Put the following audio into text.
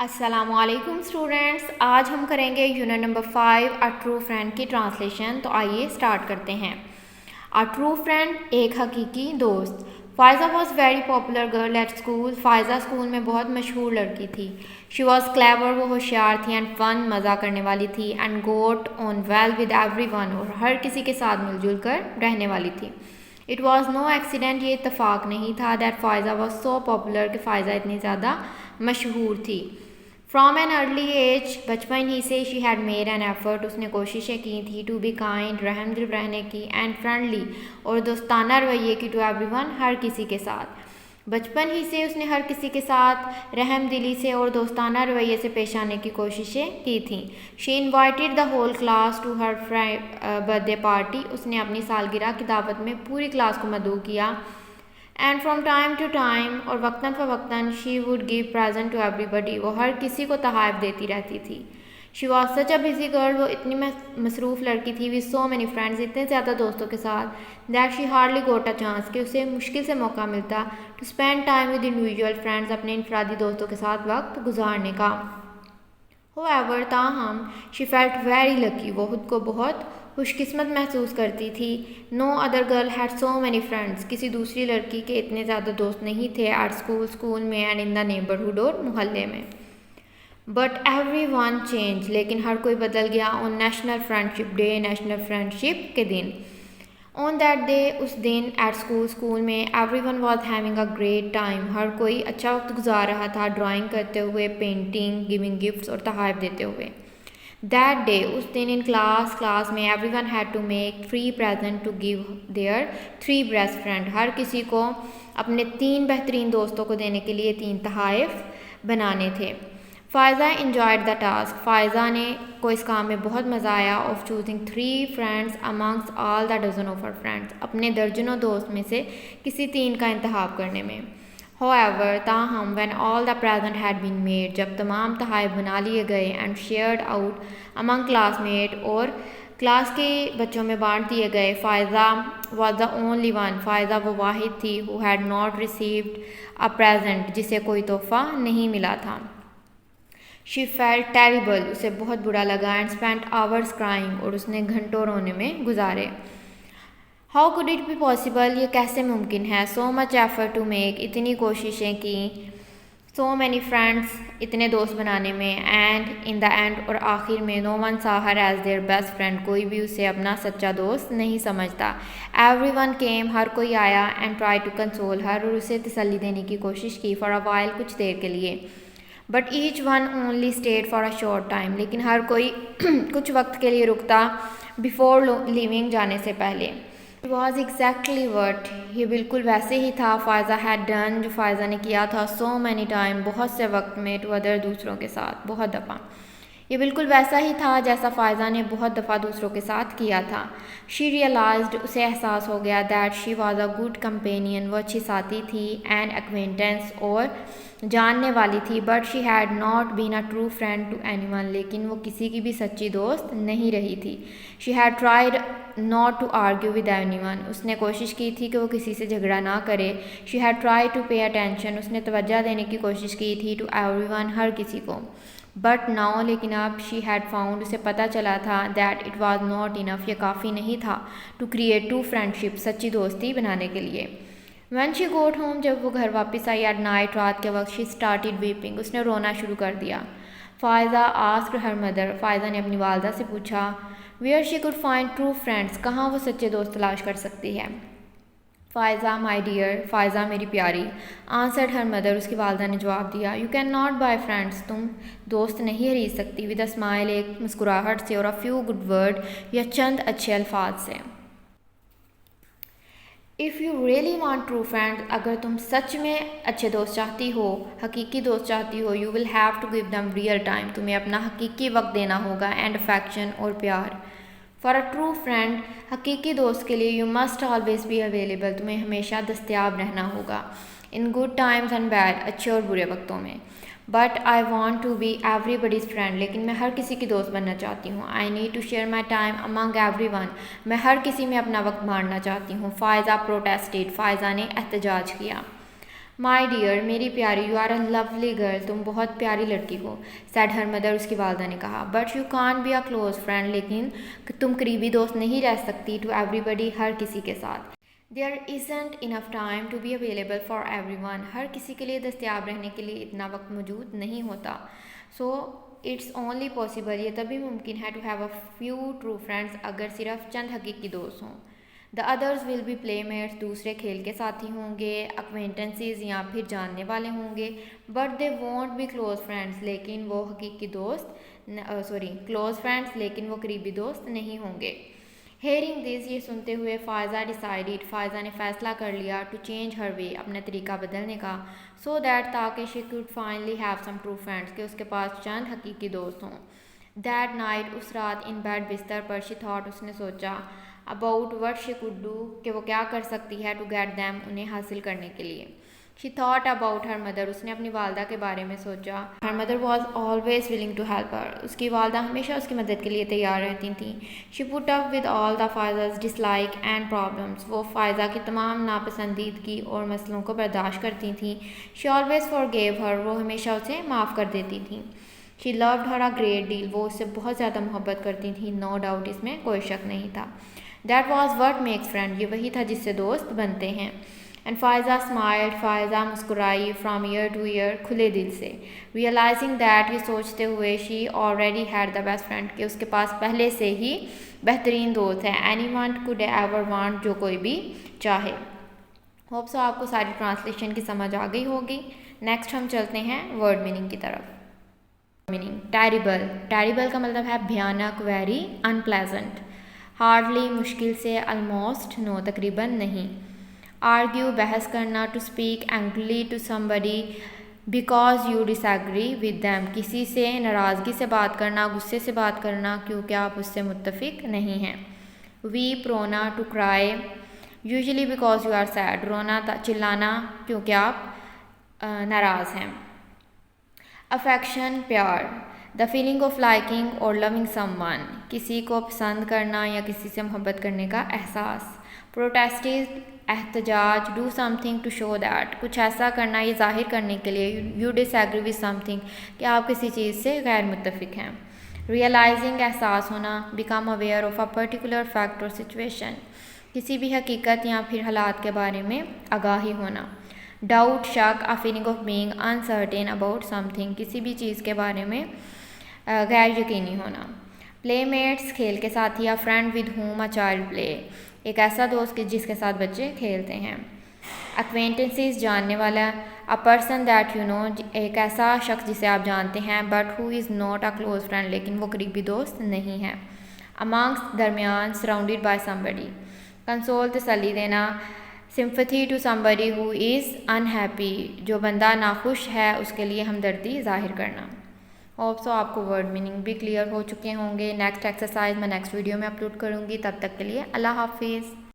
अस्सलामुअलैकुम स्टूडेंट्स, आज हम करेंगे यूनिट नंबर 5 अ ट्रू फ्रेंड की ट्रांसलेशन। तो आइए स्टार्ट करते हैं। अ ट्रू फ्रेंड, एक हकीकी दोस्त। Faiza was very popular girl at school. Faiza school में बहुत मशहूर लड़की थी। शी वॉज क्लेवर, वो होशियार थी, एंड फन, मज़ा करने वाली थी, and got on well with everyone, और हर किसी के साथ मिलजुल कर रहने वाली थी। इट वॉज़ नो एक्सीडेंट, ये इतफाक़ नहीं था, that Faiza was so popular कि फ़ायज़ा इतनी ज़्यादा मशहूर थी। फ्रॉम एन अर्ली एज, बचपन ही से, she had made an effort, उसने कोशिशें की थी, टू बी काइंड, रहमदिल रहने की, एंड फ्रेंडली, और दोस्ताना रवैये की, टू एवरीवन, हर किसी के साथ। बचपन ही से उसने हर किसी के साथ रहमदिली से और दोस्ताना रवैये से पेश आने की कोशिशें की थीं। She invited the whole class to her birthday party, उसने अपनी सालगिरह की दावत में पूरी क्लास को मदऊ किया। And from time to time, और वक्तन फ़वक्तन, she would give present to everybody, वो हर किसी को तोहफ़ देती रहती थी। She was such a busy girl, वो इतनी मसरूफ़ लड़की थी, विद सो मैनी फ्रेंड्स, इतने ज़्यादा दोस्तों के साथ, that she hardly got a chance, कि उसे मुश्किल से मौका मिलता to spend time with individual friends, अपने इनफरादी दोस्तों के साथ वक्त गुजारने का। होएवर, ताहम, शी फेल्ट वेरी लकी, वो खुद को बहुत खुशकिस्मत महसूस करती थी। No other girl had so many friends, किसी दूसरी लड़की के इतने ज़्यादा दोस्त नहीं थे एट स्कूल में, एंड इन द नेबरहुड, और मोहल्ले में। बट एवरी वन चेंज, लेकिन हर कोई बदल गया on national friendship day, national friendship के दिन। ऑन दैट डे, उस दिन, एट स्कूल में, everyone was having a great time, हर कोई अच्छा वक्त गुजार रहा था, ड्राइंग करते हुए, पेंटिंग, गिविंग गिफ्ट्स, और तोहफ़ देते हुए। दैट डे, उस दिन, इन क्लास में, everyone had to make 3 present to give their 3 best friend, हर किसी को अपने 3 बेहतरीन दोस्तों को देने के लिए 3 तोहफ़ बनाने थे। Faiza enjoyed the task, Faiza ने को इस काम में बहुत मज़ा आया, of choosing 3 friends amongst all the dozen of her friends, अपने दर्जनों दोस्त में से किसी 3 का इंतखाब करने में। होएवर, ताहम, when all the present had been made, जब तमाम तोहफ़ बना लिए गए, and shared out among classmate, और क्लास के बच्चों में बांट दिए गए, Faiza was the only one, Faiza वो वाहिद थी, who had not received a present, जिसे कोई तोहफ़ा नहीं मिला था। शी फेल्ट टेरिबल, उसे बहुत बुरा लगा, एंड स्पेंट आवर्स क्राइंग, और उसने घंटों रोने में गुजारे। How could it be possible, ये कैसे मुमकिन है, so much effort to make, इतनी कोशिशें की, सो मैनी फ्रेंड्स, इतने दोस्त बनाने में, एंड इन द एंड, और आखिर में, नो वन सा हर एज देयर बेस्ट फ्रेंड, कोई भी उसे अपना सच्चा दोस्त नहीं समझता। एवरी वन केम, हर कोई आया, एंड ट्राई टू कंसोल हर, और उसे तसल्ली देने की कोशिश की, फॉर अ वाइल, कुछ देर के लिए। But each one only state for a short time, लेकिन हर कोई कुछ वक्त के लिए रुकता, बिफोर लिविंग, जाने से पहले। इट वॉज एग्जैक्टली वट, ये बिल्कुल वैसे ही था, फ़ायज़ा हैड डन, जो फ़ायज़ा ने किया था, सो मैनी टाइम, बहुत से वक्त में, टू अदर, दूसरों के साथ, बहुत दफ़ा। ये बिल्कुल वैसा ही था जैसा फ़ायज़ा ने बहुत दफ़ा दूसरों के साथ किया था। शी रियलाइज्ड, उसे एहसास हो गया, that she was a good companion, वो अच्छी साथी थी, एंड एक्वेंटेंस, और जानने वाली थी, but she had not been a true friend to anyone, लेकिन वो किसी की भी सच्ची दोस्त नहीं रही थी। She had tried not to argue with anyone, उसने कोशिश की थी कि वो किसी से झगड़ा ना करे। She had try to pay attention, उसने तवज्जो देने की कोशिश की थी, टू एवरीवन, हर किसी को। बट नाउ, लेकिन अब, शी हैड फाउंड, उसे पता चला था, that it was not enough, ये काफ़ी नहीं था, टू क्रिएट ट्रू फ्रेंडशिप, सच्ची दोस्ती बनाने के लिए। व्हेन शी गोट होम, जब वो घर वापस आई एट नाइट, रात के वक्त, शी स्टार्टेड वीपिंग, उसने रोना शुरू कर दिया। Faiza asked her mother, Faiza ने अपनी वालदा से पूछा, where she could find true friends, कहाँ वो सच्चे दोस्त तलाश कर सकती है। फ़ायज़ा, माई डियर, फ़ायज़ा मेरी प्यारी, आंसर्ड हर मदर, उसकी वालदा ने जवाब दिया, you can not buy friends, तुम दोस्त नहीं खरीद सकती, विद अ स्माइल, एक मुस्कुराहट से, और अ फ्यू गुड वर्ड, या चंद अच्छे अल्फाज से। If you really want true friends, अगर तुम सच में अच्छे दोस्त चाहती हो, हकीकी दोस्त चाहती हो, you will have to give them real time, तुम्हें अपना हकीकी वक्त देना होगा, एंड अफेक्शन, और प्यार। फॉर अ ट्रू फ्रेंड, हकीकी दोस्त के लिए, you must always be available, तुम्हें हमेशा दस्तयाब रहना होगा, in good times and bad, अच्छे और बुरे वक्तों में। But I want to be everybody's friend, लेकिन मैं हर किसी की दोस्त बनना चाहती हूँ। I need to share my time among everyone, मैं हर किसी में अपना वक्त बांटना चाहती हूँ। फ़ायज़ा प्रोटेस्टेड, फ़ायज़ा ने एहतजाज किया। माई डियर, मेरी प्यारी, you are a lovely girl, तुम बहुत प्यारी लड़की हो, सैड हर मदर, उसकी वालदा ने कहा। But you can be a close friend, लेकिन तुम करीबी दोस्त नहीं रह सकती टू एवरीबडी, हर किसी के साथ। There isn't enough time to be available for everyone, हर किसी के लिए दस्तियाब रहने के लिए इतना वक्त मौजूद नहीं होता। सो इट्स ओनली पॉसिबल, ये तभी मुमकिन है to have a few true friends, अगर सिर्फ चंद हकीकी दोस्त हों। The others will be playmates, दूसरे खेल के साथी होंगे, अक्वेंटेंसेस या फिर जानने वाले होंगे। But they won't be close friends, लेकिन वो हकीकी दोस्त क्लोज फ्रेंड्स, लेकिन वो करीबी दोस्त नहीं होंगे। हेयरिंग दिस, ये सुनते हुए फ़ायज़ा डिसाइडेड, फ़ायज़ा ने फ़ैसला कर लिया टू चेंज हर वे, अपना तरीका बदलने का। सो दैट, ताकि she could finally have some true friends, कि उसके पास चंद हकीकी दोस्त हों। दैट नाइट, उस रात, इन बेड, बिस्तर पर, शी थॉट, उसने सोचा, about what she could do, कि वो क्या कर सकती है, टू गेट दैम, उन्हें हासिल करने के लिए। She thought about her mother, उसने अपनी वालदा के बारे में सोचा। Her mother was always willing to help her, उसकी वालदा हमेशा उसकी मदद के लिए तैयार रहती थी। She put up with all the Faiza's dislike and problems, वो फ़ायज़ा की तमाम नापसंदीदगी और मसलों को बर्दाश्त करती थी। शी ऑलवेज फॉरगेव हर, वो हमेशा उसे माफ़ कर देती थी। She loved her a great deal, वो उससे बहुत ज़्यादा मोहब्बत करती थी, नो डाउट, इसमें कोई शक नहीं था। That was what makes friend, ये वही था जिससे दोस्त बनते हैं। एंड फ़ायज़ा स्माइल्ड, फ़ायज़ा मुस्कुराई, फ्राम ईयर टू ईयर, खुले दिल से। रियलाइजिंग दैट, ये सोचते हुए, she already had the best friend, कि उसके पास पहले से ही बेहतरीन दोस्त है। Any one could ever want, जो कोई भी चाहे। होप सो आपको सारी ट्रांसलेशन की समझ आ गई होगी। नेक्स्ट हम चलते हैं वर्ड मीनिंग की तरफ। मीनिंग, टेरिबल, टेरिबल का मतलब है भयानक, वेरी, अनप्लेजेंट। हार्डली, मुश्किल से, ऑलमोस्ट, नो, तकरीबन नहीं। आर्ग्यू, बहस करना, to speak angrily to somebody because you disagree with them, किसी से नाराज़गी से बात करना, गुस्से से बात करना, क्योंकि आप उससे मुत्तफिक नहीं हैं। वीप, रोना, to cry, usually because you are sad, रोना, चिल्लाना, क्योंकि आप नाराज़ हैं। अफेक्शन, प्यार, द फीलिंग ऑफ लाइकिंग और लविंग समवन, किसी को पसंद करना या किसी से मोहब्बत करने का एहसास। प्रोटेस्टेड, एहतजाज, do something to show that, कुछ ऐसा करना, ये जाहिर करने के लिए, यू डिसएग्री विद समथिंग, कि आप किसी चीज़ से गैर मुत्तफिक हैं। रियलाइजिंग, एहसास होना, become aware of a particular fact और सिचुएशन, किसी भी हकीकत या फिर हालात के बारे में आगाही होना। डाउट, शक, a feeling of being uncertain about something, किसी भी चीज़ के बारे में गैर यकीनी होना। प्लेमेट्स, खेल के साथी, या friend with whom a child play, एक ऐसा दोस्त जिसके साथ बच्चे खेलते हैं। एक्वेंटेंसेस, जानने वाला, a person that you know, एक ऐसा शख्स जिसे आप जानते हैं, but who is not a close friend, लेकिन वो करीबी दोस्त नहीं है। अमंग्स, दरमियान, सराउंडेड बाय समबडी, कंसोल, तसल्ली देना, sympathy to somebody who is unhappy, जो बंदा नाखुश है उसके लिए हमदर्दी ज़ाहिर करना। होप सो आपको वर्ड मीनिंग भी क्लियर हो चुके होंगे। नेक्स्ट एक्सरसाइज मैं नेक्स्ट वीडियो में अपलोड करूँगी, तब तक के लिए अल्लाह हाफिज़।